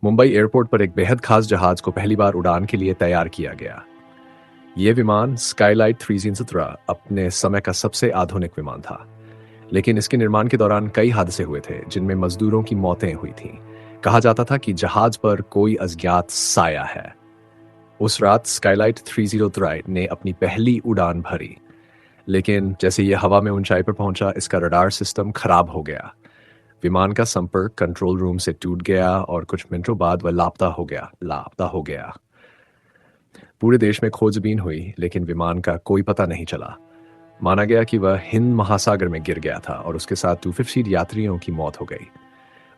Mumbai airport पर एक बेहद खास जहाज को पहली बार उड़ान के लिए तैयार किया गया। ये विमान स्काईलाइट 317 अपने समय का सबसे आधुनिक विमान था, लेकिन इसके निर्माण के दौरान कई हादसे हुए थे जिनमें मजदूरों की मौतें हुई थीं। कहा जाता था कि जहाज पर कोई अज्ञात साया है। उस रात स्काईलाइट 303 ने अपनी पहली उड़ान भरी, लेकिन जैसे ये हवा में ऊंचाई पर पहुंचा, इसका रडार सिस्टम खराब हो गया। विमान का संपर्क कंट्रोल रूम से टूट गया और कुछ मिनटों बाद वह लापता हो गया। पूरे देश में खोजबीन हुई, लेकिन विमान का कोई पता नहीं चला। माना गया कि वह हिंद महासागर में गिर गया था और उसके साथ 250 यात्रियों की मौत हो गई।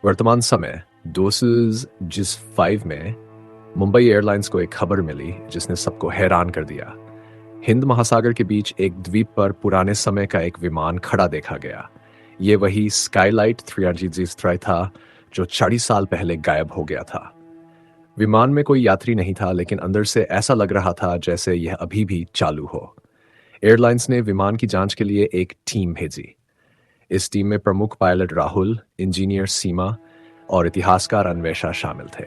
वर्तमान समय डोसेज जिस 5 में मुंबई एयरलाइंस को एक खबर मिली जिसने सबको हैरान कर दिया। हिंद महासागर के बीच एक द्वीप पर पुराने समय का एक विमान खड़ा देखा गया। ये वही स्काईलाइट 333 था जो 40 साल पहले गायब हो गया था। विमान में कोई यात्री नहीं था, लेकिन अंदर से ऐसा लग रहा था जैसे यह अभी भी चालू हो। एयरलाइंस ने विमान की जांच के लिए एक टीम भेजी। इस टीम में प्रमुख पायलट राहुल, इंजीनियर सीमा और इतिहासकार अन्वेषा शामिल थे।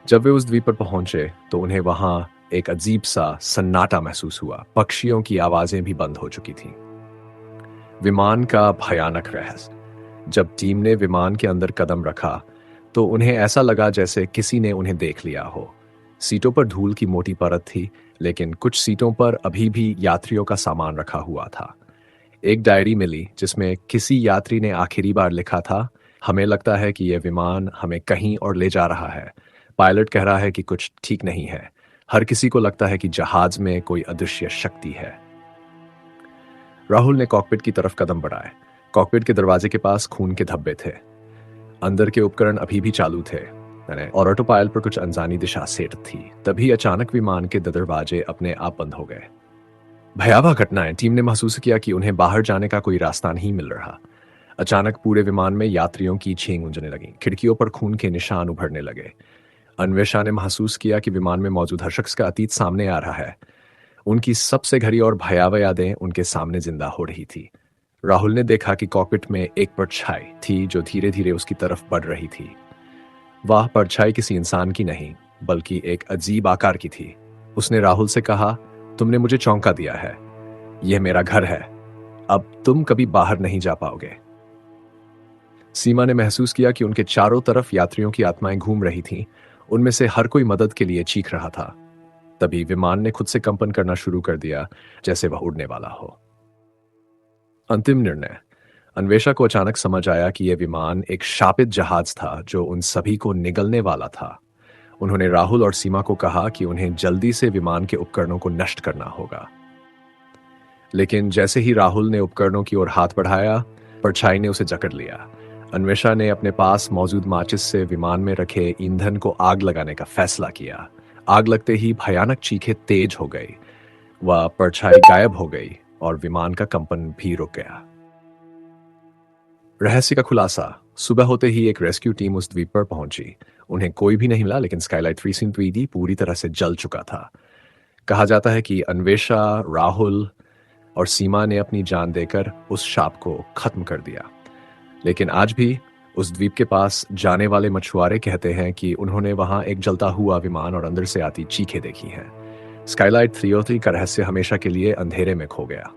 जब वे उस द्वीप पर पहुंचे तो उन्हें वहां एक अजीब सा सन्नाटा महसूस हुआ। पक्षियों की आवाजें भी बंद हो चुकी थीं। विमान का भयानक रहस्य। जब टीम ने विमान के अंदर कदम रखा तो उन्हें ऐसा लगा जैसे किसी ने उन्हें देख लिया हो। सीटों पर धूल की मोटी परत थी, लेकिन कुछ सीटों पर अभी भी यात्रियों का सामान रखा हुआ था। एक डायरी मिली जिसमें किसी यात्री ने आखिरी बार लिखा था, हमें लगता है कि यह विमान हमें कहीं और ले जा रहा है। पायलट कह रहा है कि कुछ ठीक नहीं है। हर किसी को लगता है कि जहाज में कोई अदृश्य शक्ति है। राहुल ने कॉकपिट की तरफ कदम बढ़ाए। कॉकपिट के दरवाजे के पास खून के धब्बे थे। अंदर के उपकरण अभी भी चालू थे और ऑटो पायलट पर कुछ अनजानी दिशा सेट थी। तभी अचानक विमान के दरवाजे अपने आप बंद हो गए। भयावह घटनाएं। टीम ने महसूस किया कि उन्हें बाहर जाने का कोई रास्ता नहीं मिल रहा। अचानक पूरे विमान में यात्रियों की छींग गूंजने लगी। खिड़कियों पर खून के निशान उभरने लगे। अन्वेषा ने महसूस किया कि विमान में मौजूद हर शख्स का अतीत सामने आ रहा है। उनकी सबसे घड़ी और भयावह यादें उनके सामने जिंदा हो रही थी। राहुल ने देखा कि कॉकपिट में एक परछाई थी जो धीरे धीरे उसकी तरफ बढ़ रही थी। वह परछाई किसी इंसान की नहीं, बल्कि एक अजीब आकार की थी। उसने राहुल से कहा, तुमने मुझे चौंका दिया है। यह मेरा घर है। अब तुम कभी बाहर नहीं जा पाओगे। सीमा ने महसूस किया कि उनके चारों तरफ यात्रियों की आत्माएं घूम रही थीं। उनमें से हर कोई मदद के लिए चीख रहा था। तभी विमान ने खुद से कंपन करना शुरू कर दिया, जैसे वह उड़ने वाला हो। अंतिम निर्णय। अन्वेषा को अचानक समझ आया कि यह विमान एक शापित जहाज था जो उन सभी को निगलने वाला था। उन्होंने राहुल और सीमा को कहा कि उन्हें जल्दी से विमान के उपकरणों को नष्ट करना होगा। लेकिन जैसे ही राहुल ने उपकरणों की ओर हाथ बढ़ाया, परछाई ने उसे जकड़ लिया। अन्वेषा ने अपने पास मौजूद माचिस से विमान में रखे ईंधन को आग लगाने का फैसला किया। आग लगते ही भयानक चीखें तेज हो गई। वह परछाई गायब हो गई और विमान का कंपन भी रुक गया। रहस्य का खुलासा। सुबह होते ही एक रेस्क्यू टीम उस द्वीप पर पहुंची। उन्हें कोई भी नहीं मिला, लेकिन स्काईलाइट 333 पूरी तरह से जल चुका था। कहा जाता है कि अन्वेषा, राहुल और सीमा ने अपनी जान देकर उस शाप को खत्म कर दिया। लेकिन आज भी उस द्वीप के पास जाने वाले मछुआरे कहते हैं कि उन्होंने वहां एक जलता हुआ विमान और अंदर से आती चीखें देखी हैं। स्काईलाइट 303 का रहस्य हमेशा के लिए अंधेरे में खो गया।